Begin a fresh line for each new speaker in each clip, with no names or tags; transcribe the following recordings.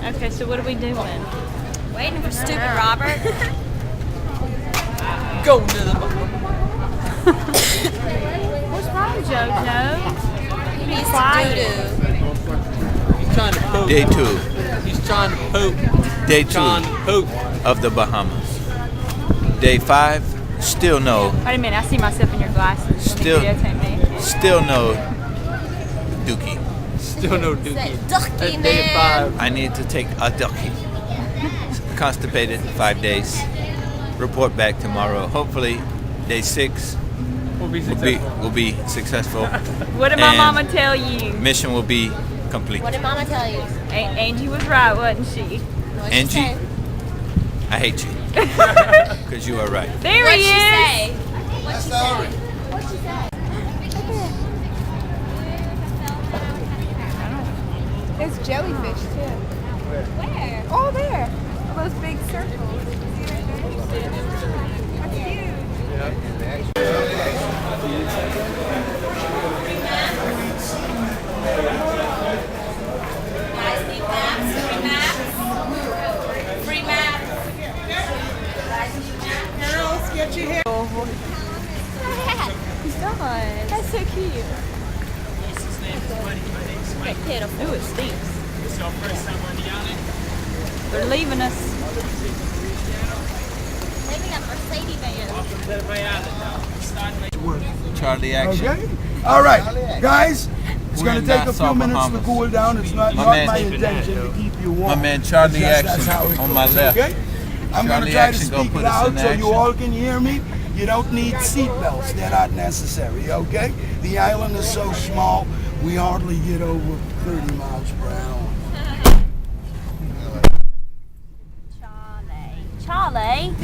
Okay, so what are we doing?
Waiting for stupid Robert.
Go to the
What's wrong, JoJo?
He needs to doo-doo.
He's trying to poop.
Day 2.
He's trying to poop.
Day 2
Trying to poop.
of the Bahamas. Day 5, still no.
Wait a minute, I see myself in your glasses.
Still-
Videotape me.
Still no dookie.
Still no dookie.
Say, ducky,
That's day
man.
5.
I need to take a dookie. Constipated 5 days. Report back tomorrow. Hopefully, day 6
We'll be
will
successful.
be successful.
What did my
And
mama tell you?
Mission will be complete.
What did Mama tell you?
Angie was right, wasn't she?
What'd
Angie?
she say?
I hate you. Because you are right.
There
What'd
he
she
is.
say? What'd she say? What'd she say?
There's jellyfish too.
Where?
Oh, there. All those big circles. See right there? That's huge.
Guys need maps? Free maps? Free maps? Guys need maps?
Girls, get your hair.
He's done. That's so cute.
Pitiful.
Ooh, it stinks. They're leaving us.
Leaving a Mercedes van.
Charlie action.
Okay? All right, guys, it's
We're
going
in
to take a
Nassau,
few minutes
Bahamas.
to cool down. It's not
My
my
man-
intention to keep you warm.
My man Charlie
It's just
Action
that's how it
on my
goes,
left.
Okay? I'm going
Charlie
to try to
Action gonna
speak
put us
loud
in
so you
action.
all can hear me. You don't need seatbelts. They're not necessary, okay? The island is so small, we hardly get over 30 miles per hour.
Charlie?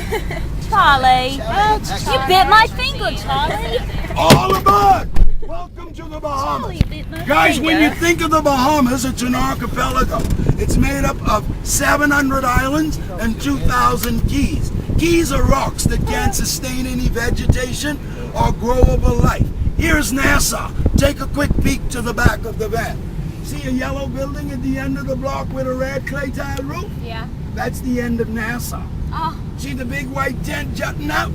Charlie? You bit my finger, Charlie.
All aboard! Welcome to the Bahamas. Guys, when you think of the Bahamas, it's an archipelago. It's made up of 700 islands and 2,000 keys. Keys are rocks that can't sustain any vegetation or growable life. Here's Nassau. Take a quick peek to the back of the van. See a yellow building at the end of the block with a red clay tile roof?
Yeah.
That's the end of Nassau.
Oh.
See the big white tent jutting out?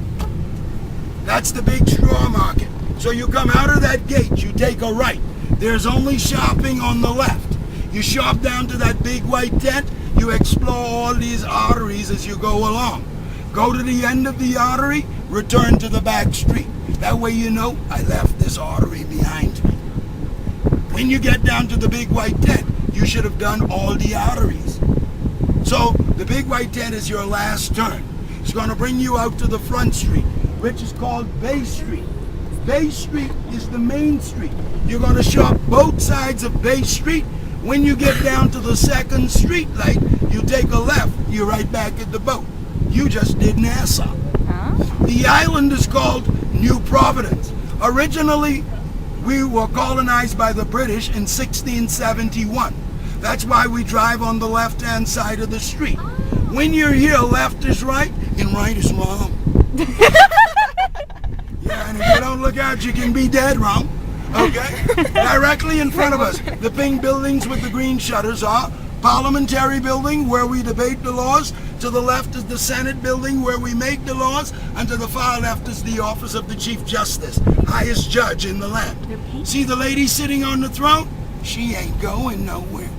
That's the big straw market. So you come out of that gate, you take a right. There's only shopping on the left. You shop down to that big white tent, you explore all these arteries as you go along. Go to the end of the artery, return to the back street. That way you know I left this artery behind me. When you get down to the big white tent, you should have done all the arteries. So the big white tent is your last turn. It's going to bring you out to the front street, which is called Bay Street. Bay Street is the main street. You're going to shop both sides of Bay Street. When you get down to the second street light, you take a left. You're right back at the boat. You just did Nassau. The island is called New Providence. Originally, we were colonized by the British in 1671. That's why we drive on the left-hand side of the street. When you're here, left is right and right is wrong. Yeah, and if you don't look out, you can be dead wrong. Okay? Directly in front of us, the pink buildings with the green shutters are Parliamentary Building, where we debate the laws. To the left is the Senate Building, where we make the laws. And to the far left is the office of the Chief Justice, highest judge in the land. See the lady sitting on the throne? She ain't going nowhere.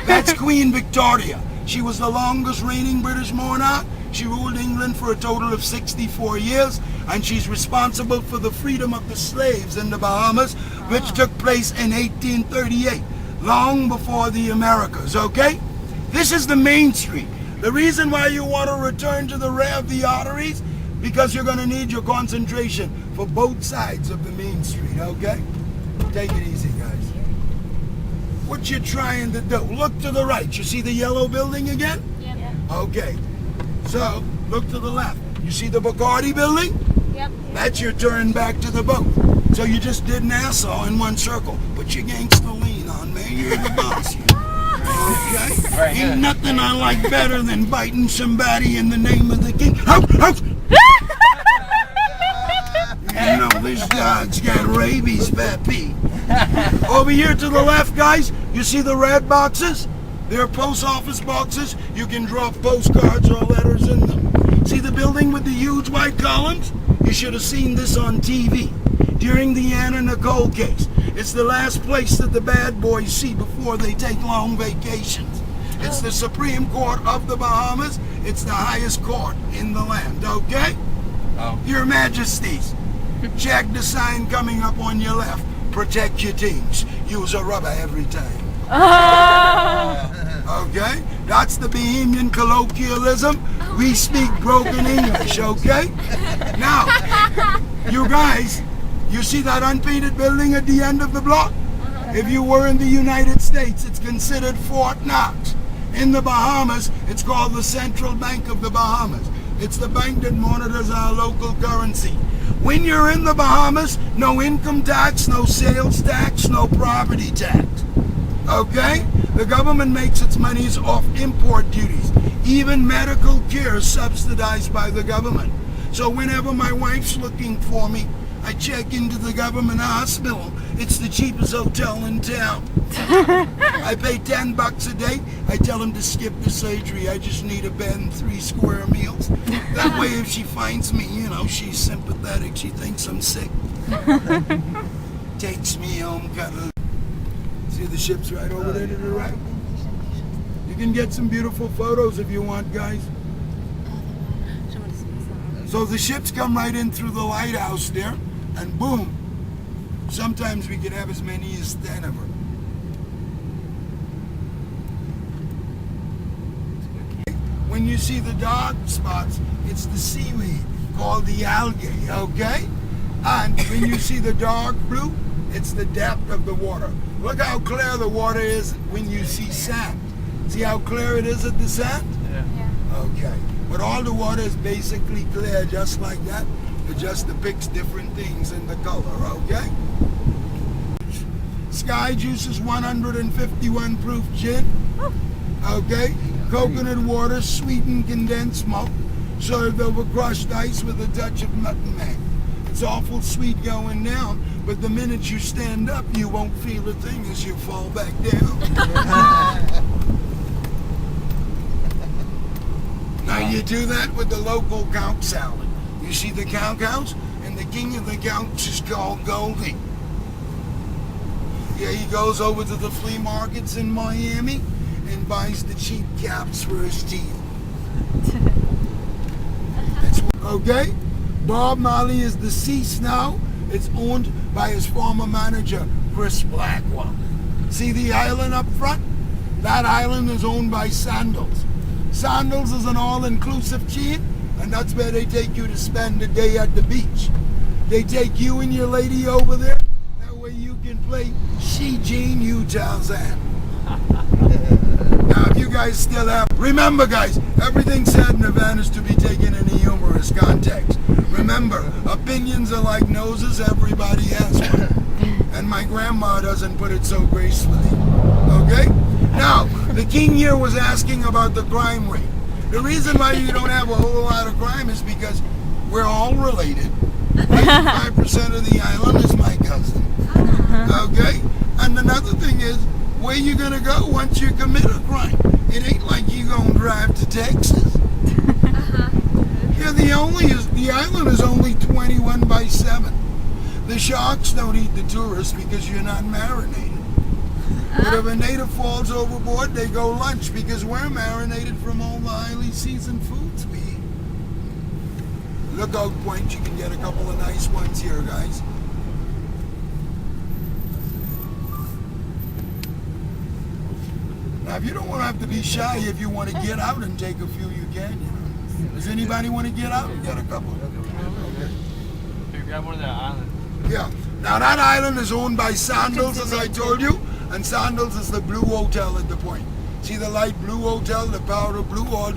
That's Queen Victoria. She was the longest reigning British monarch. She ruled England for a total of 64 years, and she's responsible for the freedom of the slaves in the Bahamas, which took place in 1838, long before the Americas, okay? This is the main street. The reason why you want to return to the rear of the arteries, because you're going to need your concentration for both sides of the main street, okay? Take it easy, guys. What you trying to do? Look to the right. You see the yellow building again?
Yeah.
Okay. So, look to the left. You see the Bacardi building?
Yep.
That's your turn back to the boat. So you just did Nassau in one circle. Put your gangster lean on, man. You're the boss. Okay? Ain't nothing I like better than biting somebody in the name of the king. You know, this dog's got rabies, Pappy. Over here to the left, guys, you see the red boxes? They're post office boxes. You can drop postcards or letters in them. See the building with the huge white columns? You should have seen this on TV during the Anna Nicole case. It's the last place that the bad boys see before they take long vacations. It's the Supreme Court of the Bahamas. It's the highest court in the land, okay?
Oh.
Your Majesties, check the sign coming up on your left. Protect your teams. Use a rubber every time. Okay? That's the Bahamian colloquialism. We speak broken English, okay? Now, you guys, you see that unpainted building at the end of the block? If you were in the United States, it's considered Fort Knox. In the Bahamas, it's called the Central Bank of the Bahamas. It's the bank that monitors our local currency. When you're in the Bahamas, no income tax, no sales tax, no property tax. Okay? The government makes its monies off import duties. Even medical care is subsidized by the government. So whenever my wife's looking for me, I check into the government hospital. It's the cheapest hotel in town. I pay $10 a day. I tell them to skip the surgery. I just need a bed and 3 square meals. That way if she finds me, you know, she's sympathetic. She thinks I'm sick. Takes me home, cuddle. See the ship's right over there to the right? You can get some beautiful photos if you want, guys. So the ships come right in through the lighthouse there, and boom. Sometimes we can have as many as 10 of them. When you see the dark spots, it's the seaweed called the algae, okay? And when you see the dark blue, it's the depth of the water. Look how clear the water is when you see sand. See how clear it is at the sand?
Yeah.
Okay. But all the water is basically clear just like that. It just depicts different things in the color, okay? Sky Juice is 151 proof gin. Okay? Coconut water, sweetened condensed milk, served over crushed ice with a touch of nutmeg. It's awful sweet going down, but the minute you stand up, you won't feel a thing as you fall back down. Now you do that with the local count salad. You see the cow-cows? And the king of the counts is called Goldie. Yeah, he goes over to the flea markets in Miami and buys the cheap caps for his teeth. That's okay? Bob Marley is deceased now. It's owned by his former manager, Chris Blackwell. See the island up front? That island is owned by Sandals. Sandals is an all-inclusive chain, and that's where they take you to spend the day at the beach. They take you and your lady over there. That way you can play She Jane, you Tarzan. Now, if you guys still have... Remember, guys, everything said in Havana is to be taken in a humorous context. Remember, opinions are like noses, everybody has one. And my grandma doesn't put it so gracefully. Okay? Now, the king here was asking about the crime rate. The reason why you don't have a whole lot of crime is because we're all related. 85% of the island is my cousin. Okay? And another thing is, where you gonna go once you commit a crime? It ain't like you gonna drive to Texas. Yeah, the island is only 21/7. The sharks don't eat the tourists because you're not marinated. But if a native falls overboard, they go lunch because we're marinated from all the highly seasoned foods we eat. Lookout Point, you can get a couple of nice ones here, guys. Now, if you don't want to have to be shy, if you want to get out and take a few, you can. You know. Does anybody want to get out? Get a couple.
Here, grab one of that island.
Yeah. Now, that island is owned by Sandals, as I told you. And Sandals is the blue hotel at the point. See the light blue hotel, the powder blue, all the